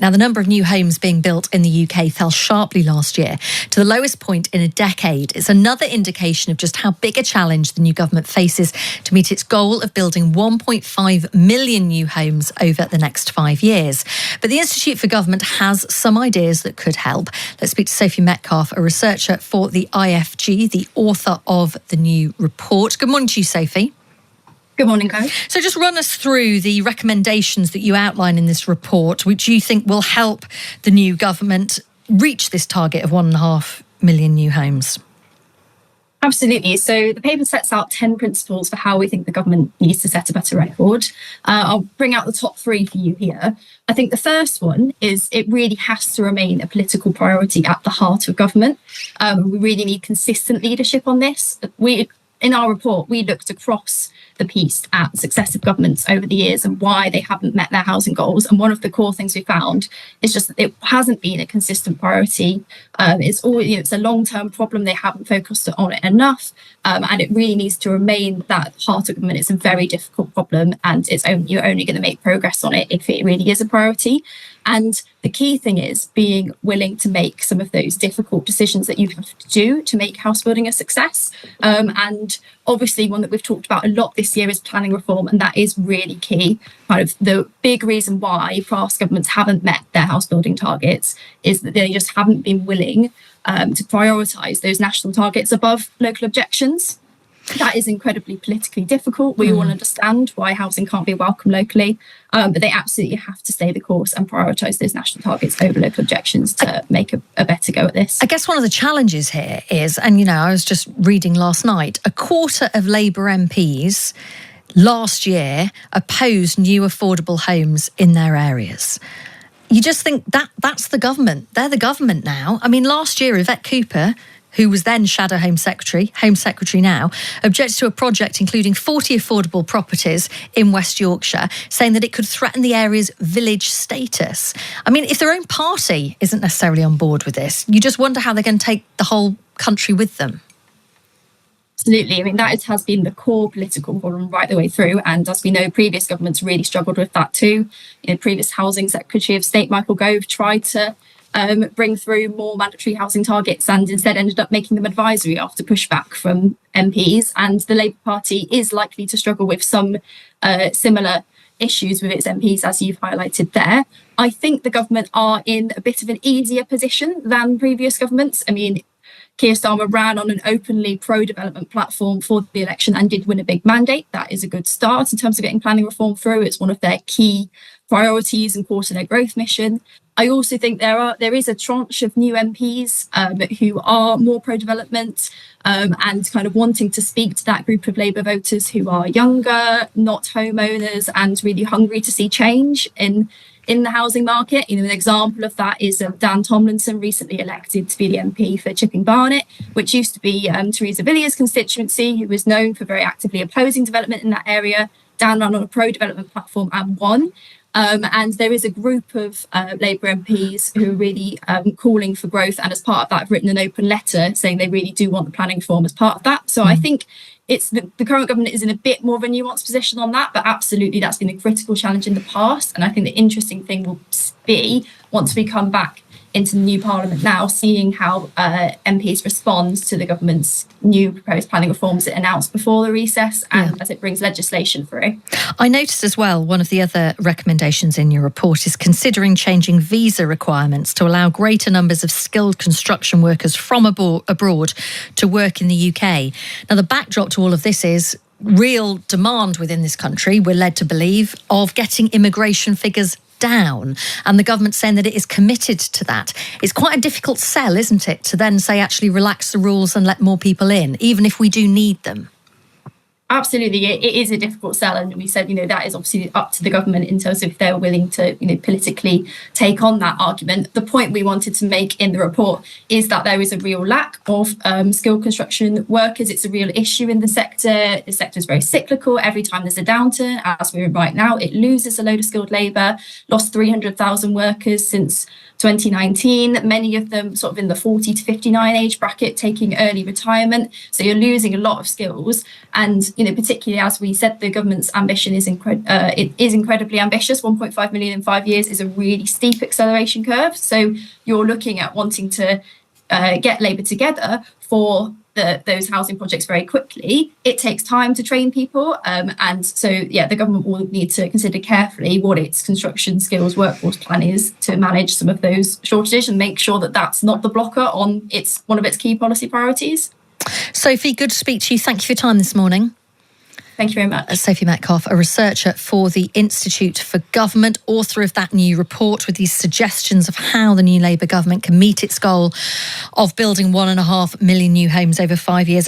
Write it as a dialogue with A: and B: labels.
A: Now, the number of new homes being built in the UK fell sharply last year to the lowest point in a decade. It's another indication of just how big a challenge the new government faces to meet its goal of building 1.5 million new homes over the next 5 years. But the Institute for Government has some ideas that could help. Let's speak to Sophie Metcalfe, a researcher for the IFG, the author of the new report. Good morning to you, Sophie.
B: Good morning, guys.
A: So just run us through the recommendations that you outline in this report, which you think will help the new government reach this target of 1.5 million new homes.
B: Absolutely. So the paper sets out 10 principles for how we think the government needs to set a better record. I'll bring out the top 3 for you here. I think the first one is it really has to remain a political priority at the heart of government. We really need consistent leadership on this. In our report, we looked across the piece at successive governments over the years and why they haven't met their housing goals. And one of the core things we found is just that it hasn't been a consistent priority. It's always, it's a long-term problem. They haven't focused on it enough. And it really needs to remain that heart of government. It's a very difficult problem, and you're only going to make progress on it if it really is a priority. And the key thing is being willing to make some of those difficult decisions that you have to do to make house building a success. And obviously one that we've talked about a lot this year is planning reform, and that is really key. Kind of the big reason why past governments haven't met their house building targets is that they just haven't been willing to prioritise those national targets above local objections. That is incredibly politically difficult. We all understand why housing can't be welcome locally, but they absolutely have to stay the course and prioritise those national targets over local objections to make a better go at this.
A: I guess one of the challenges here is, and I was just reading last night, a quarter of Labour MPs last year opposed new affordable homes in their areas. You just think that's the government. They're the government now. I mean, last year, Yvette Cooper, who was then Shadow Home Secretary now, objected to a project including 40 affordable properties in West Yorkshire, saying that it could threaten the area's village status. I mean, if their own party isn't necessarily on board with this, you just wonder how they're going to take the whole country with them.
B: Absolutely. I mean, that has been the core political problem right the way through. And as we know, previous governments really struggled with that too. Previous Housing Secretary of State Michael Gove tried to bring through more mandatory housing targets and instead ended up making them advisory after pushback from MPs. And the Labour Party is likely to struggle with some similar issues with its MPs, as you've highlighted there. I think the government are in a bit of an easier position than previous governments. I mean, Keir Starmer ran on an openly pro-development platform for the election and did win a big mandate. That is a good start in terms of getting planning reform through. It's one of their key priorities and core to their growth mission. I also think there is a tranche of new MPs who are more pro-development and kind of wanting to speak to that group of Labour voters who are younger, not homeowners, and really hungry to see change in the housing market. An example of that is Dan Tomlinson, recently elected to be the MP for Chipping Barnet, which used to be Theresa Villiers' constituency, who was known for very actively opposing development in that area. Dan ran on a pro-development platform and won. And there is a group of Labour MPs who are really calling for growth, and as part of that have written an open letter saying they really do want the planning reform as part of that. So I think it's the current government is in a bit more of a nuanced position on that, but absolutely that's been a critical challenge in the past. And I think the interesting thing will be, once we come back into the new parliament now, seeing how MPs respond to the government's new proposed planning reforms it announced before the recess and as it brings legislation through.
A: I noticed as well, one of the other recommendations in your report is considering changing visa requirements to allow greater numbers of skilled construction workers from abroad to work in the UK. Now, the backdrop to all of this is real demand within this country, we're led to believe, of getting immigration figures down, and the government saying that it is committed to that. It's quite a difficult sell, isn't it, to then say actually relax the rules and let more people in, even if we do need them?
B: Absolutely, it is a difficult sell, and we said, that is obviously up to the government in terms of if they're willing to, politically take on that argument. The point we wanted to make in the report is that there is a real lack of skilled construction workers. It's a real issue in the sector. The sector is very cyclical. Every time there's a downturn, as we're in right now, it loses a load of skilled labour, lost 300,000 workers since 2019, many of them sort of in the 40 to 59 age bracket taking early retirement. So you're losing a lot of skills. And particularly as we said, the government's ambition is incredibly ambitious. 1.5 million in 5 years is a really steep acceleration curve. So you're looking at wanting to get Labour together for those housing projects very quickly. It takes time to train people, and so the government will need to consider carefully what its construction skills workforce plan is to manage some of those shortages and make sure that that's not the blocker on one of its key policy priorities.
A: Sophie, good to speak to you. Thank you for your time this morning.
B: Thank you very much.
A: Sophie Metcalfe, a researcher for the Institute for Government, author of that new report with these suggestions of how the new Labour government can meet its goal of building 1.5 million new homes over 5 years.